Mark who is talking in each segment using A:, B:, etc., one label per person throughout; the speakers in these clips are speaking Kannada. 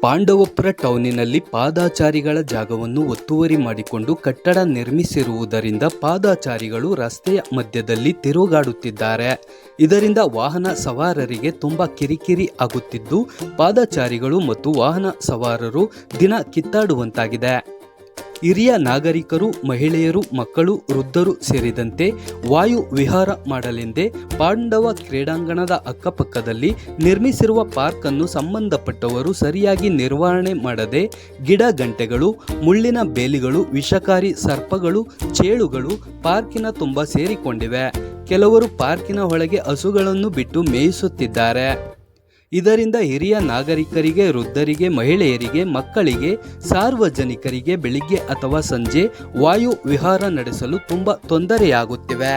A: ಪಾಂಡವಪುರ ಟೌನಿನಲ್ಲಿ ಪಾದಚಾರಿಗಳ ಜಾಗವನ್ನು ಒತ್ತುವರಿ ಮಾಡಿಕೊಂಡು ಕಟ್ಟಡ ನಿರ್ಮಿಸಿರುವುದರಿಂದ ಪಾದಚಾರಿಗಳು ರಸ್ತೆಯ ಮಧ್ಯದಲ್ಲಿ ತಿರುಗಾಡುತ್ತಿದ್ದಾರೆ. ಇದರಿಂದ ವಾಹನ ಸವಾರರಿಗೆ ತುಂಬ ಕಿರಿಕಿರಿ ಆಗುತ್ತಿದ್ದು ಪಾದಚಾರಿಗಳು ಮತ್ತು ವಾಹನ ಸವಾರರು ದಿನ ಕಿತ್ತಾಡುವಂತಾಗಿದೆ. ಹಿರಿಯ ನಾಗರಿಕರು, ಮಹಿಳೆಯರು, ಮಕ್ಕಳು, ವೃದ್ಧರು ಸೇರಿದಂತೆ ವಾಯು ವಿಹಾರ ಮಾಡಲೆಂದೇ ಪಾಂಡವ ಕ್ರೀಡಾಂಗಣದ ಅಕ್ಕಪಕ್ಕದಲ್ಲಿ ನಿರ್ಮಿಸಿರುವ ಪಾರ್ಕ್ ಅನ್ನು ಸಂಬಂಧಪಟ್ಟವರು ಸರಿಯಾಗಿ ನಿರ್ವಹಣೆ ಮಾಡದೆ ಗಿಡ ಗಂಟೆಗಳು, ಮುಳ್ಳಿನ ಬೇಲಿಗಳು, ವಿಷಕಾರಿ ಸರ್ಪಗಳು, ಚೇಳುಗಳು ಪಾರ್ಕಿನ ತುಂಬ ಸೇರಿಕೊಂಡಿವೆ. ಕೆಲವರು ಪಾರ್ಕಿನ ಒಳಗೆ ಹಸುಗಳನ್ನು ಬಿಟ್ಟು ಮೇಯಿಸುತ್ತಿದ್ದಾರೆ. ಇದರಿಂದ ಹಿರಿಯ ನಾಗರಿಕರಿಗೆ, ವೃದ್ಧರಿಗೆ, ಮಹಿಳೆಯರಿಗೆ, ಮಕ್ಕಳಿಗೆ, ಸಾರ್ವಜನಿಕರಿಗೆ ಬೆಳಿಗ್ಗೆ ಅಥವಾ ಸಂಜೆ ವಾಯು ವಿಹಾರ ನಡೆಸಲು ತುಂಬ ತೊಂದರೆಯಾಗುತ್ತಿವೆ.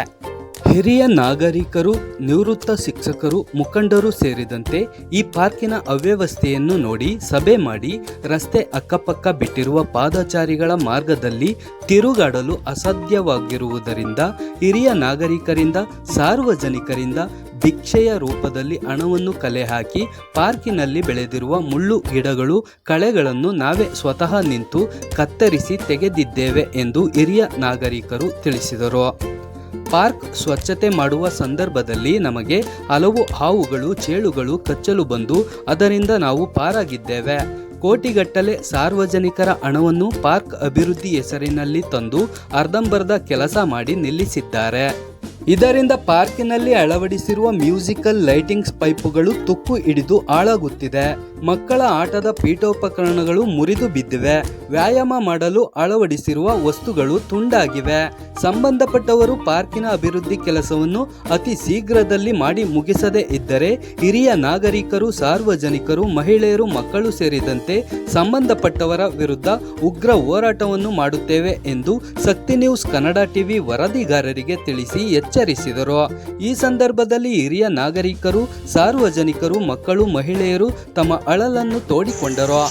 A: ಹಿರಿಯ ನಾಗರಿಕರು, ನಿವೃತ್ತ ಶಿಕ್ಷಕರು, ಮುಖಂಡರು ಸೇರಿದಂತೆ ಈ ಪಾರ್ಕಿನ ಅವ್ಯವಸ್ಥೆಯನ್ನು ನೋಡಿ ಸಭೆ ಮಾಡಿ ರಸ್ತೆ ಅಕ್ಕಪಕ್ಕ ಬಿಟ್ಟಿರುವ ಪಾದಚಾರಿಗಳ ಮಾರ್ಗದಲ್ಲಿ ತಿರುಗಾಡಲು ಅಸಾಧ್ಯವಾಗಿರುವುದರಿಂದ ಹಿರಿಯ ನಾಗರಿಕರಿಂದ, ಸಾರ್ವಜನಿಕರಿಂದ ಭಿಕ್ಷೆಯ ರೂಪದಲ್ಲಿ ಹಣವನ್ನು ಕಲೆ ಹಾಕಿ ಪಾರ್ಕಿನಲ್ಲಿ ಬೆಳೆದಿರುವ ಮುಳ್ಳು ಗಿಡಗಳು, ಕಳೆಗಳನ್ನು ನಾವೇ ಸ್ವತಃ ನಿಂತು ಕತ್ತರಿಸಿ ತೆಗೆದಿದ್ದೇವೆ ಎಂದು ಹಿರಿಯ ನಾಗರಿಕರು ತಿಳಿಸಿದರು. ಪಾರ್ಕ್ ಸ್ವಚ್ಛತೆ ಮಾಡುವ ಸಂದರ್ಭದಲ್ಲಿ ನಮಗೆ ಹಲವು ಹಾವುಗಳು, ಚೇಳುಗಳು ಕಚ್ಚಲು ಬಂದು ಅದರಿಂದ ನಾವು ಪಾರಾಗಿದ್ದೇವೆ. ಕೋಟಿಗಟ್ಟಲೆ ಸಾರ್ವಜನಿಕರ ಹಣವನ್ನು ಪಾರ್ಕ್ ಅಭಿವೃದ್ಧಿ ಹೆಸರಿನಲ್ಲಿ ತಂದು ಅರ್ಧಂಬರ್ಧ ಕೆಲಸ ಮಾಡಿ ನಿಲ್ಲಿಸಿದ್ದಾರೆ. ಇದರಿಂದ ಪಾರ್ಕಿನಲ್ಲಿ ಅಳವಡಿಸಿರುವ ಮ್ಯೂಸಿಕಲ್ ಲೈಟಿಂಗ್ಸ್ ಪೈಪುಗಳು ತುಕ್ಕು ಹಿಡಿದು ಹಾಳಾಗುತ್ತಿದೆ. ಮಕ್ಕಳ ಆಟದ ಪೀಠೋಪಕರಣಗಳು ಮುರಿದು ಬಿದ್ದಿವೆ. ವ್ಯಾಯಾಮ ಮಾಡಲು ಅಳವಡಿಸಿರುವ ವಸ್ತುಗಳು ತುಂಡಾಗಿವೆ. ಸಂಬಂಧಪಟ್ಟವರು ಪಾರ್ಕಿನ ಅಭಿವೃದ್ಧಿ ಕೆಲಸವನ್ನು ಅತಿ ಶೀಘ್ರದಲ್ಲಿ ಮಾಡಿ ಮುಗಿಸದೇ ಇದ್ದರೆ ಹಿರಿಯ ನಾಗರಿಕರು, ಸಾರ್ವಜನಿಕರು, ಮಹಿಳೆಯರು, ಮಕ್ಕಳು ಸೇರಿದಂತೆ ಸಂಬಂಧಪಟ್ಟವರ ವಿರುದ್ಧ ಉಗ್ರ ಹೋರಾಟವನ್ನು ಮಾಡುತ್ತೇವೆ ಎಂದು ಶಕ್ತಿ ನ್ಯೂಸ್ ಕನ್ನಡ ಟಿವಿ ವರದಿಗಾರರಿಗೆ ತಿಳಿಸಿ ಎಚ್ಚರಿಸಿದರು. ಈ ಸಂದರ್ಭದಲ್ಲಿ ಹಿರಿಯ ನಾಗರಿಕರು, ಸಾರ್ವಜನಿಕರು, ಮಕ್ಕಳು, ಮಹಿಳೆಯರು ತಮ್ಮ ಅಳಲನ್ನು ತೋಡಿಕೊಂಡರು.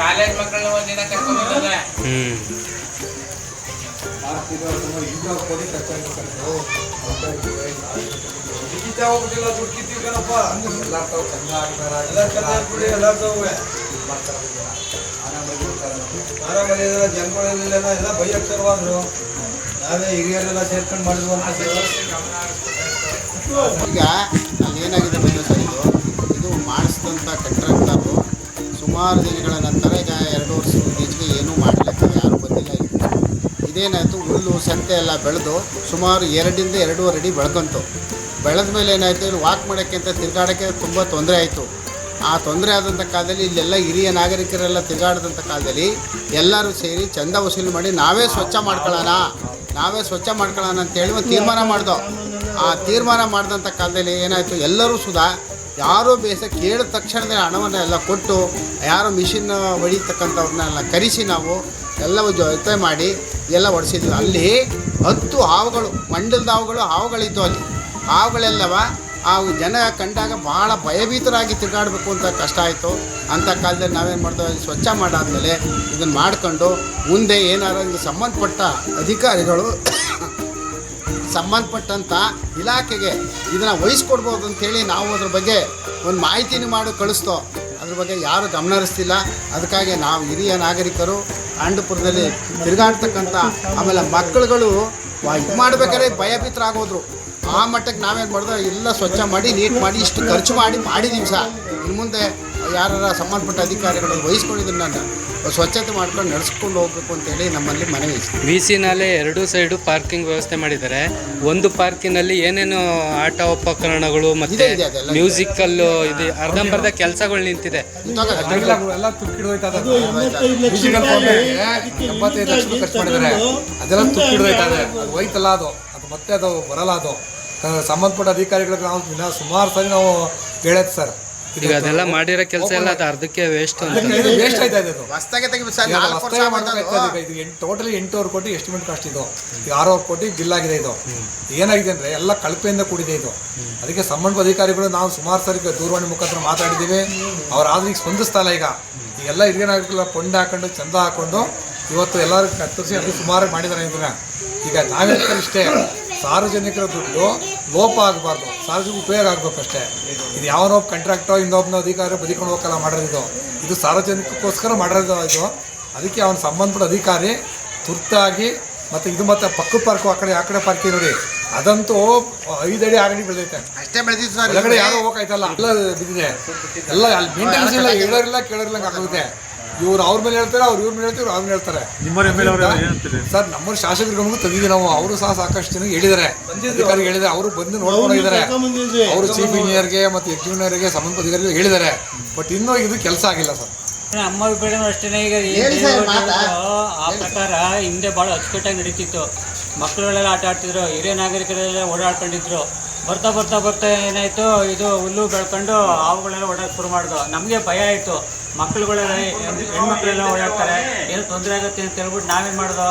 B: ಕಾಲೇಜ್ ಮಕ್ಕಳನ್ನ ಒಂದಿನ ಕರ್ಕೊಂಡ್ಬಂದದ
C: ಜನಗಳೆಲ್ಲ ಎಲ್ಲ ಬೈಯಕ್ ಶುರುವಾದ್ರು. ನಾವೇ ಹಿರಿಯರೆಲ್ಲ ಸೇರ್ಕೊಂಡು ಮಾಡಿದ್ವು ಅಂತ.
D: ಈಗ ಅಲ್ಲಿ ಏನಾಗಿದೆ ಬಂದು ಸರ್, ಇದು ಮಾಡಿಸಿದಂಥ ಕಟ್ಟಡಗಳು ಸುಮಾರು ದಿನಗಳ ನಂತರ ಈಗ 2 ವರ್ಷದ ಈಚೆಗೆ ಏನೂ ಮಾಡಲಿಕ್ಕೆ ಯಾರೂ ಬಂದಿಲ್ಲ. ಇದೇನಾಯಿತು, ಹುಲ್ಲು ಸಂತೆ ಎಲ್ಲ ಬೆಳೆದು ಸುಮಾರು 2ರಿಂದ 2.5 ಅಡಿ ಬೆಳ್ಕೊಂತು. ಬೆಳೆದ ಮೇಲೆ ಏನಾಯಿತು, ಇಲ್ಲಿ ವಾಕ್ ಮಾಡೋಕ್ಕೆ ಅಂತ ತಿರುಗಾಡೋಕ್ಕೆ ತುಂಬ ತೊಂದರೆ ಆಯಿತು. ಆ ತೊಂದರೆ ಆದಂಥ ಕಾಲದಲ್ಲಿ ಇಲ್ಲೆಲ್ಲ ಹಿರಿಯ ನಾಗರಿಕರೆಲ್ಲ ತಿರುಗಾಡಿದಂಥ ಕಾಲದಲ್ಲಿ ಎಲ್ಲರೂ ಸೇರಿ ಚಂದ ವಸೂಲಿ ಮಾಡಿ ನಾವೇ ಸ್ವಚ್ಛ ಮಾಡ್ಕೊಳ್ಳೋಣ ಅಂತೇಳಿ ಒಂದು ತೀರ್ಮಾನ ಮಾಡ್ದೋ. ಆ ತೀರ್ಮಾನ ಮಾಡಿದಂಥ ಕಾಲದಲ್ಲಿ ಏನಾಯಿತು, ಎಲ್ಲರೂ ಸುಧಾ ಯಾರೋ ಬೇಸ ಕೇಳಿದ ತಕ್ಷಣವೇ ಹಣವನ್ನು ಎಲ್ಲ ಕೊಟ್ಟು ಯಾರೋ ಮಿಷಿನ್ ಹೊಡಿತಕ್ಕಂಥವ್ರನ್ನೆಲ್ಲ ಕರೆಸಿ ನಾವು ಎಲ್ಲ ಜೊತೆ ಮಾಡಿ ಎಲ್ಲ ಹೊಡೆಸಿದ್ವಿ. ಅಲ್ಲಿ 10 ಹಾವುಗಳು, ಮಂಡಲದ ಹಾವುಗಳಿದ್ದವು. ಅಲ್ಲಿ ಹಾವುಗಳೆಲ್ಲವ ಆ ಜನ ಕಂಡಾಗ ಭಾಳ ಭಯಭೀತರಾಗಿ ತಿರುಗಾಡಬೇಕು ಅಂತ ಕಷ್ಟ ಆಯಿತು. ಅಂಥ ಕಾಲದಲ್ಲಿ ನಾವೇನು ಮಾಡ್ತೇವೆ, ಸ್ವಚ್ಛ ಮಾಡಾದ್ಮೇಲೆ ಇದನ್ನು ಮಾಡ್ಕೊಂಡು ಮುಂದೆ ಏನಾರು ಇದು ಸಂಬಂಧಪಟ್ಟ ಅಧಿಕಾರಿಗಳು ಸಂಬಂಧಪಟ್ಟಂಥ ಇಲಾಖೆಗೆ ಇದನ್ನು ವಹಿಸ್ಕೊಡ್ಬೋದು ಅಂಥೇಳಿ ನಾವು ಅದ್ರ ಬಗ್ಗೆ ಒಂದು ಮಾಹಿತಿನೂ ಮಾಡಿ ಕಳಿಸ್ತೋ. ಅದ್ರ ಬಗ್ಗೆ ಯಾರು ಗಮನ ಹರಿಸ್ತಿಲ್ಲ. ಅದಕ್ಕಾಗಿ ನಾವು ಹಿರಿಯ ನಾಗರಿಕರು ಆಂಡಪುರದಲ್ಲಿ ತಿರುಗಾಡ್ತಕ್ಕಂಥ ಆಮೇಲೆ ಮಕ್ಕಳುಗಳು ಇದು ಮಾಡ್ಬೇಕಾದ್ರೆ ಭಯಭೀತರಾಗೋದ್ರು. ಆ ಮಟ್ಟಕ್ಕೆ ನಾವೇನು ಮಾಡಿದ್ರೆ ಎಲ್ಲ ಸ್ವಚ್ಛ ಮಾಡಿ ನೀಟ್ ಮಾಡಿ ಇಷ್ಟು ಖರ್ಚು ಮಾಡಿದ್ದೀವಿ ಸಹ. ಇನ್ನು ಮುಂದೆ ಯಾರ ಸಂಬಂಧಪಟ್ಟ ಅಧಿಕಾರಿಗಳು ವಹಿಸ್ಕೊಂಡಿದ್ದನ್ನು ಸ್ವಚ್ಛತೆ ಮಾಡ್ಕೊಂಡು ನಡೆಸ್ಕೊಂಡು ಹೋಗ್ಬೇಕು ಅಂತೇಳಿ ನಮ್ಮಲ್ಲಿ ಮನವಿ.
A: VC ನಾಲೆ 2 ಸೈಡು ಪಾರ್ಕಿಂಗ್ ವ್ಯವಸ್ಥೆ ಮಾಡಿದ್ದಾರೆ. ಒಂದು ಪಾರ್ಕಿನಲ್ಲಿ ಏನೇನು ಆಟ ಉಪಕರಣಗಳು ಮತ್ತೆ ಮ್ಯೂಸಿಕಲ್ ಇದು ಅರ್ಧಂಬರ್ಧ ಕೆಲಸಗಳು ನಿಂತಿದೆ.
C: 75 ಲಕ್ಷ ಖರ್ಚು ಮಾಡಿದ್ದಾರೆ. ಅದೆಲ್ಲ ತುಕ್ಕಿಡ್ದೈತದೆ, ಅದು ಹೋಯ್ತಲ್ಲ, ಅದು ಮತ್ತೆ ಅದು ಬರಲ್ಲ. ಅದು ಸಂಬಂಧಪಟ್ಟ ಅಧಿಕಾರಿಗಳಿಗೆ ನಾವು ಸುಮಾರು ಸರಿ ನಾವು ಹೇಳೈತೆ ಸರ್.
A: ಈಗ ಅದೆಲ್ಲ ಮಾಡಿರೋ ಕೆಲಸ ಎಲ್ಲ ಅದು ಅರ್ಧಕ್ಕೆ ವೇಸ್ಟ್
C: ವೇಸ್ಟ್ ಆಯ್ತಾ ಇದೆ.
D: ಇದು
C: ಟೋಟಲಿ 8,000 ಕೋಟಿ ಎಸ್ಟಿಮೇಟ್ ಕಾಸ್ಟ್. ಇದು 6,000 ಕೋಟಿ ಬಿಲ್ ಆಗಿದೆ. ಇದು ಏನಾಗಿದೆ ಅಂದರೆ ಎಲ್ಲ ಕಳಪೆಯಿಂದ ಕೂಡಿದೆ ಇದು. ಅದಕ್ಕೆ ಸಂಬಂಧಪಟ್ಟ ಅಧಿಕಾರಿಗಳು ನಾವು ಸುಮಾರು ಸರಿ ದೂರವಾಣಿ ಮುಖಾಂತರ ಮಾತಾಡಿದ್ದೀವಿ. ಅವ್ರಾದ್ರೂ ಈಗ ಸ್ಪಂದಿಸ್ತಾ ಇಲ್ಲ. ಈಗೆಲ್ಲ ಹಿರಿಯ ನಾಗರಿಕರೆಲ್ಲ ಕೊಂಡೆ ಹಾಕೊಂಡು ಚಂದ ಹಾಕೊಂಡು ಇವತ್ತು ಎಲ್ಲರೂ ಕತ್ತರಿಸಿ ಅದು ಸುಮಾರು ಮಾಡಿದ್ದಾರೆ. ಇದನ್ನ ಈಗ ನಾವೇಳ್ತಾರೆ ಇಷ್ಟೇ, ಸಾರ್ವಜನಿಕರ ದುಡ್ಡು ಲೋಪ ಆಗಬಾರ್ದು, ಸಾರ್ವಜನಿಕ ಉಪಯೋಗ ಆಗಬೇಕಷ್ಟೇ. ಇದು ಯಾವನೊಬ್ಬ ಕಾಂಟ್ರಾಕ್ಟೋ ಇನ್ನೊಬ್ಬನ ಅಧಿಕಾರಿ ಬದಿಕೊಂಡು ಹೋಗಲ್ಲ ಮಾಡೋದು. ಇದು ಸಾರ್ವಜನಿಕಕ್ಕೋಸ್ಕರ ಮಾಡೋದು ಇದು. ಅದಕ್ಕೆ ಅವನ ಸಂಬಂಧಪಟ್ಟ ಅಧಿಕಾರಿ ತುರ್ತಾಗಿ ಮತ್ತು ಇದು ಮತ್ತು ಪಕ್ಕದ ಪಾರ್ಕು ಆ ಕಡೆ ಪಾರ್ಕಿ ನೋಡಿ, ಅದಂತೂ 5 ಅಡಿ 6 ಅಡಿ ಬೆಳೆದೈತೆ.
D: ಅಷ್ಟೇ ಬೆಳೆದಿತ್ತು ಸರ್.
C: ಹೊರಗಡೆ ಯಾರೋ ಹೋಗಾಯ್ತಲ್ಲ, ಎಲ್ಲ ಬಿದ್ದಿದೆ. ಎಲ್ಲ ಅಲ್ಲಿ ಮೇಂಟೆನೆನ್ಸ್ ಇಲ್ಲ, ಹೇಳೋರಿಲ್ಲ ಕೇಳೋರಿಲ್ಲ ಆಗುತ್ತೆ. ಇವ್ರು ಅವ್ರ ಮೇಲೆ ಹೇಳ್ತಾರೆ, ಅವ್ರು ಇವ್ರ ಮೇಲೆ ಹೇಳ್ತಾರೆ, ಅವ್ರ ಮೇಲೆ ಹೇಳ್ತಾರೆ. ಸರ್ ನಮ್ಮೂರು ಶಾಸಕರ ಗಮನಕ್ಕೂ ತಂದಿದ್ದೀವಿ ನಾವು. ಅವರು ಸಹ ಸಾಕಷ್ಟು ಜನ ಹೇಳಿದ್ದಾರೆ, ಅಧಿಕಾರಿಗೆ ಹೇಳಿದ್ದಾರೆ. ಅವರು ಬಂದು ನೋಡ್ಕೊಂಡು ಹೋಗಿದ್ದಾರೆ. ಅವರು ಚೀಫ್ ಇಂಜಿನಿಯರ್ಗೆ ಮತ್ತು ಎಕ್ಸಿಕ್ಯೂಟಿವ್ಗೆ ಸಂಬಂಧಪಟ್ಟ ಅಧಿಕಾರಿಗಳು ಹೇಳಿದ್ದಾರೆ. ಬಟ್ ಇನ್ನೂ ಇದು ಕೆಲಸ ಆಗಿಲ್ಲ ಸರ್.
E: ನಮ್ಮ ಅಭಿಪ್ರಾಯನೂ ಅಷ್ಟೇ. ಈಗ ಆ ಪ್ರಕಾರ ಹಿಂದೆ ಭಾಳ ಅಚ್ಚುಕಟ್ಟಾಗಿ ನಡೀತಿತ್ತು. ಮಕ್ಕಳುಗಳೆಲ್ಲ ಆಟ ಆಡ್ತಿದ್ರು, ಹಿರಿಯ ನಾಗರಿಕರೆಲ್ಲ ಓಡಾಡ್ಕೊಂಡಿದ್ರು. ಬರ್ತಾ ಬರ್ತಾ ಬರ್ತಾ ಏನಾಯಿತು, ಇದು ಹುಲ್ಲು ಬೆಳ್ಕೊಂಡು ಹಾವುಗಳೆಲ್ಲ ಓಡಾಡೋಕೆ ಶುರು ಮಾಡಿದ್ರು. ನಮಗೆ ಭಯ ಆಯಿತು. ಮಕ್ಕಳುಗಳೆಲ್ಲ ಹೆಣ್ಮಕ್ಳೆಲ್ಲ ಓಡಾಡ್ತಾರೆ, ಏನೋ ತೊಂದರೆ ಆಗುತ್ತೆ ಅಂತ ಹೇಳ್ಬಿಟ್ಟು ನಾವೇನು ಮಾಡಿದೋ,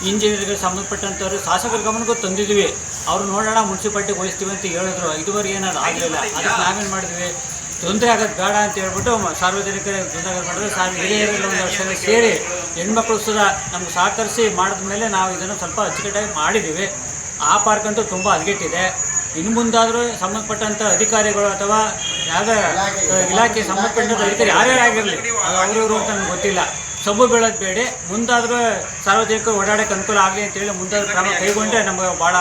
E: ಇಂಜಿನಿಯರ್ಗೆ ಸಂಬಂಧಪಟ್ಟಂಥವ್ರು ಶಾಸಕರ ಗಮನಕ್ಕೂ ತಂದಿದ್ವಿ. ಅವರು ನೋಡೋಣ ಮುನ್ಸಿಪಾಲ್ಟಿಗೆ ವಹಿಸ್ತೀವಿ ಅಂತ ಹೇಳಿದ್ರು. ಇದುವರೆಗೆ ಏನಾದ್ರು ಆಗಲಿಲ್ಲ. ಅದಕ್ಕೆ ನಾವೇನು ಮಾಡಿದ್ವಿ, ತೊಂದರೆ ಆಗೋದು ಬೇಡ ಅಂತ ಹೇಳ್ಬಿಟ್ಟು ಸಾರ್ವಜನಿಕರಿಗೆ ತೊಂದರೆ ಆಗೋದು ಮಾಡಿದ್ರೆ ಹಿರಿಯರೆಲ್ಲ ಒಂದು ವರ್ಷ ಸೇರಿ ಹೆಣ್ಮಕ್ಳು ಸುಧಾ ನಮ್ಗೆ ಸಹಕರಿಸಿ ಮಾಡಿದ್ಮೇಲೆ ನಾವು ಇದನ್ನು ಸ್ವಲ್ಪ ಅಚ್ಚುಕಟ್ಟಾಗಿ ಮಾಡಿದ್ದೀವಿ. ಆ ಪಾರ್ಕ್ ಅಂತೂ ತುಂಬ ಹದಗೆಟ್ಟಿದೆ. ಇನ್ನು ಮುಂದಾದರೂ ಸಂಬಂಧಪಟ್ಟಂಥ ಅಧಿಕಾರಿಗಳು ಅಥವಾ ಯಾವುದೇ ಇಲಾಖೆ ಸಂಬಂಧಪಟ್ಟಂಥ ಅಧಿಕಾರಿ ಯಾರ್ಯಾರು ಆಗಿರಲಿ, ಅವರು ಅಂತ ನನಗೆ ಗೊತ್ತಿಲ್ಲ, ಸಬ್ಬು ಬೀಳೋದು ಬೇಡಿ. ಮುಂದಾದರೂ ಸಾರ್ವಜನಿಕರು ಓಡಾಡೋಕ್ಕೆ ಅನುಕೂಲ ಆಗಲಿ ಅಂತೇಳಿ ಮುಂದಾದ್ರೂ ಕ್ರಮ ಕೈಗೊಂಡ್ರೆ ನಮಗೆ ಭಾಳ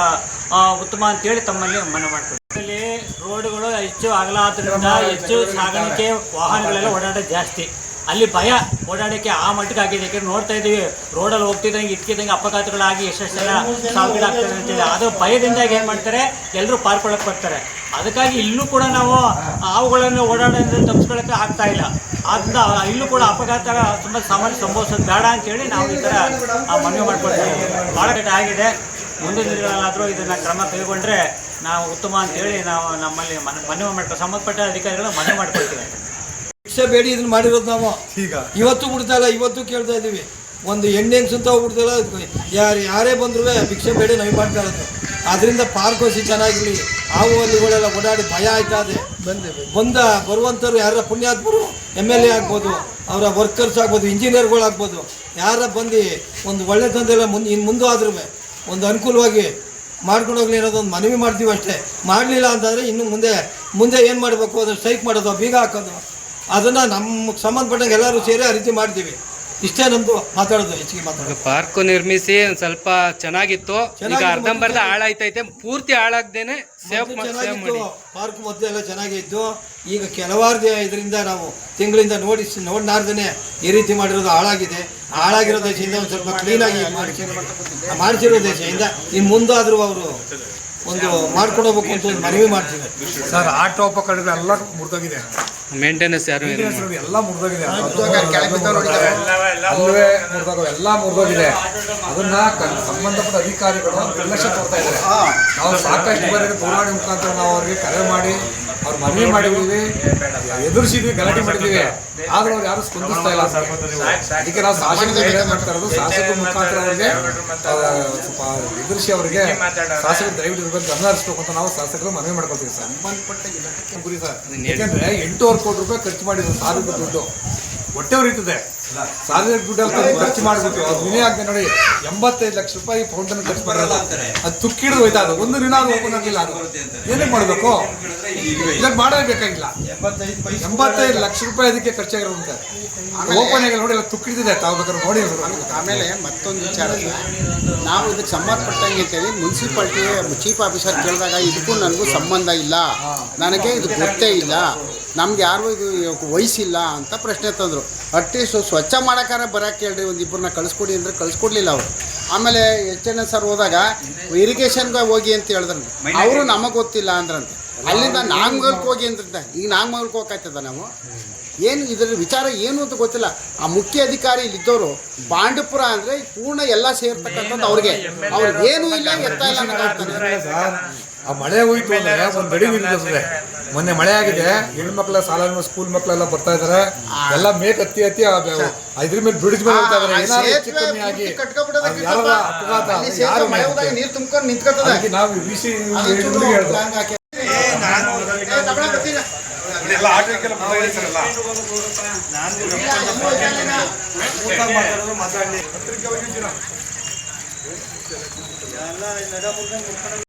E: ಉತ್ತಮ ಅಂತೇಳಿ ತಮ್ಮಲ್ಲಿ ಮನವಿ ಮಾಡ್ತೀವಿ. ಇಲ್ಲಿ ರೋಡ್ಗಳು ಹೆಚ್ಚು ಅಗಲ ಆದ್ದರಿಂದ ಹೆಚ್ಚು ಸಾಗಾಣಿಕೆ ವಾಹನಗಳೆಲ್ಲ ಓಡಾಡೋದು ಜಾಸ್ತಿ. ಅಲ್ಲಿ ಭಯ ಓಡಾಡೋಕ್ಕೆ ಆ ಮಟ್ಟಕ್ಕೆ ಆಗಿದೆ. ಯಾಕೆಂದ್ರೆ ನೋಡ್ತಾ ಇದ್ದೀವಿ, ರೋಡಲ್ಲಿ ಹೋಗ್ತಿದ್ದಂಗೆ ಇಟ್ಕಿದಂಗೆ ಅಪಘಾತಗಳಾಗಿ ಎಷ್ಟೆಷ್ಟು ಜನ ಸಾವಿಗೀಡಾಗ್ತದೆ ಅಂತೇಳಿ. ಅದು ಭಯದಿಂದಾಗಿ ಏನು ಮಾಡ್ತಾರೆ, ಎಲ್ಲರೂ ಪಾರ್ಕ್ ಒಳಗೆ ಬರ್ತಾರೆ. ಅದಕ್ಕಾಗಿ ಇಲ್ಲೂ ಕೂಡ ನಾವು ಹಾವುಗಳನ್ನು ಓಡಾಡೋದ್ರಿಂದ ತಪ್ಪಿಸ್ಕೊಳ್ಳೋಕ್ಕೆ ಆಗ್ತಾ ಇಲ್ಲ. ಆದ್ದರಿಂದ ಇಲ್ಲೂ ಕೂಡ ಅಪಘಾತ ತುಂಬ ಸಾಮಾನ್ಯ ಸಂಭವಿಸೋದು ಬೇಡ ಅಂತೇಳಿ ನಾವು ಈ ಥರ ಮನವಿ ಮಾಡ್ಕೊಳ್ತೀವಿ. ಭಾಳ ಕೆಟ್ಟ ಆಗಿದೆ. ಮುಂದಿನ ದಿನಗಳಾದರೂ ಇದನ್ನು ಕ್ರಮ ಕೈಗೊಂಡ್ರೆ ನಾವು ಉತ್ತಮ ಅಂತೇಳಿ ನಾವು ನಮ್ಮಲ್ಲಿ ಮನವಿ ಮಾಡ್ಕೊ ಸಂಬಂಧಪಟ್ಟ ಅಧಿಕಾರಿಗಳು ಮನವಿ ಮಾಡ್ಕೊಳ್ತೀವಿ.
F: ಭಿಕ್ಷೆ ಬೇಡಿ ಇದನ್ನ ಮಾಡಿರೋದು ನಾವು. ಈಗ ಇವತ್ತು ಬಿಡ್ತಾ ಇಲ್ಲ, ಇವತ್ತು ಕೇಳ್ತಾ ಇದ್ದೀವಿ. ಒಂದು ಹೆಣ್ಣೆಂಗ್ಸ್ ಅಂತ ಹೋಗ್ಬಿಡ್ತಿಲ್ಲ, ಯಾರೇ ಬಂದರೂ ಭಿಕ್ಷೆ ಬೇಡಿ ನಾವು ಮಾಡ್ತಾ ಇರೋದು. ಅದರಿಂದ ಪಾರ್ಕ್ ವಸಿ ಚೆನ್ನಾಗಿರಲಿ. ಹಾವು ಹಲ್ಲಿಗಳೆಲ್ಲ ಓಡಾಡಿ ಭಯ ಆಯ್ತಾ ಇದೆ. ಬರುವಂಥವ್ರು ಯಾರ ಪುಣ್ಯಾತ್ಮರು MLA ಆಗ್ಬೋದು, ಅವರ ವರ್ಕರ್ಸ್ ಆಗ್ಬೋದು, ಇಂಜಿನಿಯರ್ಗಳು ಆಗ್ಬೋದು, ಯಾರ ಬಂದು ಒಂದು ಒಳ್ಳೆತನದೆಲ್ಲ ಇನ್ನು ಮುಂದೆ ಆದ್ರೂ ಒಂದು ಅನುಕೂಲವಾಗಿ ಮಾಡ್ಕೊಂಡು ಹೋಗ್ಲಿ ಅನ್ನೋದೊಂದು ಮನವಿ ಮಾಡ್ತೀವಿ ಅಷ್ಟೇ. ಮಾಡಲಿಲ್ಲ ಅಂತಂದರೆ ಇನ್ನು ಮುಂದೆ ಏನು ಮಾಡಬೇಕು, ಅದನ್ನು ಸ್ಟ್ರೈಕ್ ಮಾಡೋದು, ಬೀಗ ಹಾಕೋದು, ಅದನ್ನು ನಮ್ಗೆ ಸಂಬಂಧಪಟ್ಟಂಗೆ ಎಲ್ಲರೂ ಸೇರಿ ಆ ರೀತಿ ಮಾಡ್ತೀವಿ. ಇಷ್ಟೇ ನಮ್ಮದು ಮಾತಾಡೋದು. ಹೆಚ್ಚಿಗೆ ಮಾತಾಡೋದು.
A: ಪಾರ್ಕ್ ನಿರ್ಮಿಸಿ ಒಂದು ಸ್ವಲ್ಪ ಚೆನ್ನಾಗಿತ್ತು. ಈಗ ಅರ್ಧಂಬರ್ಧ ಹಾಳಾಯ್ತೈತೆ, ಪೂರ್ತಿ ಹಾಳಾಗ್ದೇನೆ ಸೇವ್ ಮಾಡಿ.
F: ಪಾರ್ಕ್ ಮೊದಲೆಲ್ಲ ಚೆನ್ನಾಗೇ ಇತ್ತು. ಈಗ ಕೆಲವಾರು ಇದರಿಂದ ನಾವು ತಿಂಗಳಿಂದ ನೋಡ್ನಾರ್ದೇ ಈ ರೀತಿ ಮಾಡಿರೋದು ಹಾಳಾಗಿದೆ. ಹಾಳಾಗಿರೋ ದೇಶದಿಂದ ಒಂದು ಸ್ವಲ್ಪ ಕ್ಲೀನಾಗಿ ಮಾಡಿಸಿರೋ ದೇಶದಿಂದ ಇನ್ನು ಮುಂದಾದರೂ ಅವರು ಒಂದು ಮಾಡ್ಕೊಂಡು ಹೋಗ್ಬೇಕು ಅಂತ ಒಂದು ಮನವಿ ಮಾಡ್ತೀವಿ
C: ಸರ್. ಆಟೋ ಉಪಕರಣಗಳು ಎಲ್ಲ ಮುರಿದೋಗಿದೆ.
A: ಮೇಂಟೆನೆನ್ಸ್ ಯಾರು
C: ಎಲ್ಲ ಮುರಿದೋಗಿದೆ, ಅಲ್ಲವೇ ಮುರಿದೋಗ ಎಲ್ಲ ಮುರಿದೋಗಿದೆ. ಅದನ್ನ ಸಂಬಂಧಪಟ್ಟ ಅಧಿಕಾರಿಗಳು ನಿರ್ಲಕ್ಷ್ಯ ತೋರ್ತಾ ಇದ್ದಾರೆ. ನಾವು ಸಾಕಷ್ಟು ಬಾರಿ ದೂರವಾಣಿ ಮುಖಾಂತರ ನಾವು ಅವ್ರಿಗೆ ಕರೆ ಮಾಡಿ ಅವ್ರು ಮನವಿ ಮಾಡಿದ್ದೀವಿ, ಎದುರಿಸಿದ್ವಿ, ಗಲಾಟೆ ಮಾಡಿದ್ದೀವಿ, ಆದ್ರೂ ಅವ್ರು ಯಾರು ಸ್ಪಂದಿಸ್ತಾ ಇಲ್ಲ. ಅದಕ್ಕೆ ನಾವು ಶಾಸಕರಿಗೆ ಮಾಡ್ತಾ ಇರೋದು, ಶಾಸಕರ ಮುಖಾಂತರ ಅವರಿಗೆ ಸ್ವಲ್ಪ ಎದುರಿಸಿ ಅವರಿಗೆ ಶಾಸಕರು ದಯವಿಟ್ಟು ಇದ್ರ ಬಗ್ಗೆ ಗಮನ ಹರಿಸ್ಬೇಕು ಅಂತ ನಾವು ಶಾಸಕರು ಮನವಿ ಮಾಡ್ಕೊಳ್ತೀವಿ ಸರ್. ಗುರಿ ಸರ್, ಯಾಕೆಂದ್ರೆ 8,000 ಕೋಟಿ ರೂಪಾಯಿ ಖರ್ಚು ಮಾಡಿದ್ರು ಸಾರ್ವಜನಿಕ ದುಡ್ಡು, ಹೊಟ್ಟೆ ಉರಿತದೆ. ಸಾರ್ವಜನಿಕ ದುಡ್ಡಲ್ಲಿ ಖರ್ಚು ಮಾಡಿಬಿಟ್ಟು ಅದು ವಿನಯ ಆಗಿದೆ ನೋಡಿ. 85 ಲಕ್ಷ ರೂಪಾಯಿ ಫೌಂಟನ್ ಖರ್ಚು ಮಾಡಿರೋದು, ಅದು ತುಕ್ಕಿಡಿದು ಹೋಯ್ತಾ, ಅದು ಒಂದು ಋಣ ಓಪನ್ ಆಗಿಲ್ಲ. ಅದು ಏನಕ್ಕೆ ಮಾಡಬೇಕು, ಇದಕ್ಕೆ ಮಾಡಲೇಬೇಕಾಗಿಲ್ಲ. 85 ಲಕ್ಷ ರೂಪಾಯಿ ಅದಕ್ಕೆ ಖರ್ಚಾಗಿರೋದಂತೆ, ಓಪನ್ ಆಗಿಲ್ಲ ನೋಡಿ, ಎಲ್ಲ ತುಕ್ಕಿಡಿದಿದೆ. ತಾವು ಬೇಕಾದ್ರೆ ನೋಡಿ.
D: ಆಮೇಲೆ ಮತ್ತೊಂದು ವಿಚಾರ, ನಾವು ಇದಕ್ಕೆ ಸಂಬಂಧಪಟ್ಟಂಗೆ ಅಂತೇಳಿ ಮುನ್ಸಿಪಾಲ್ಟಿ ಚೀಫ್ ಆಫೀಸರ್ ಕೇಳಿದಾಗ ಇದಕ್ಕೂ ನನಗೂ ಸಂಬಂಧ ಇಲ್ಲ, ನನಗೆ ಇದು ಗೊತ್ತೇ ಇಲ್ಲ, ನಮ್ಗೆ ಯಾರಿಗೂ ಇದು ವಹಿಸಿಲ್ಲ ಅಂತ ಪ್ರಶ್ನೆ ತಂದರು. ಅಟ್ಲೀಸ್ಟ್ ಸ್ವಚ್ಛ ಮಾಡೋಕ್ಕಾರ ಬರೋಕ್ಕೆ ಹೇಳ್ರಿ, ಒಂದು ಇಬ್ಬರನ್ನ ಕಳಿಸ್ಕೊಡಿ ಅಂದರೆ ಕಳಿಸ್ಕೊಡ್ಲಿಲ್ಲ ಅವರು. ಆಮೇಲೆ HNS ಸರ್ ಹೋದಾಗ ಇರಿಗೇಷನ್ಗೆ ಹೋಗಿ ಅಂತ ಹೇಳಿದ್ರು, ಅವರು ನಮಗೆ ಗೊತ್ತಿಲ್ಲ ಅಂದ್ರಂತೆ. ಅಲ್ಲಿಂದ ನಾಗಮಂಗಲಕ್ಕೆ ಹೋಗಿ ಅಂದ್ರಂತೆ. ಈಗ ನಾಗಮಂಗಲಕ್ಕೆ ಹೋಗ್ತಾಯ್ತದ ನಾವು ಏನು ಇದರ ವಿಚಾರ ಏನು ಅಂತ ಗೊತ್ತಿಲ್ಲ. ಆ ಮುಖ್ಯ ಅಧಿಕಾರಿ ಇಲ್ಲಿದ್ದವರು ಪಾಂಡವಪುರ ಅಂದರೆ ಪೂರ್ಣ ಎಲ್ಲ ಸೇರ್ತಕ್ಕಂಥದ್ದು ಅವ್ರಿಗೆ ಏನೂ ಇಲ್ಲ, ಎತ್ತ ಇಲ್ಲ
C: ಸರ್. ಆ ಮಳೆ ಹೋಯ್ತು ಅಂದರೆ ಒಂದು ಗಡಿ ನಿಲ್ತದೆ. ಮೊನ್ನೆ ಮಳೆ ಆಗಿದೆ, ಹೆಣ್ಮಕ್ಳ ಸಾಲ ಸ್ಕೂಲ್ ಮಕ್ಕಳೆಲ್ಲ ಬರ್ತಾ ಇದಾರೆ, ಎಲ್ಲ ಮೇಕ್ ಹತ್ತಿ ಇದ್ರ ಮೇಲೆ ಬ್ರಿಡ್ಜ್ ಮೇಲೆ ಹೋಗ್ತಾ ಇದಾರೆ. ಏನಾದ್ರು ಹೆಚ್ಚು ಕಮ್ಮಿ ಆಗಿ ಯಾರ ಅಪಘಾತ ಯಾರು
D: ನೀರು ತುಂಬ್ಕೊಂಡು ನಿಂತ್ಕೊತದೆ.
C: ನಾವು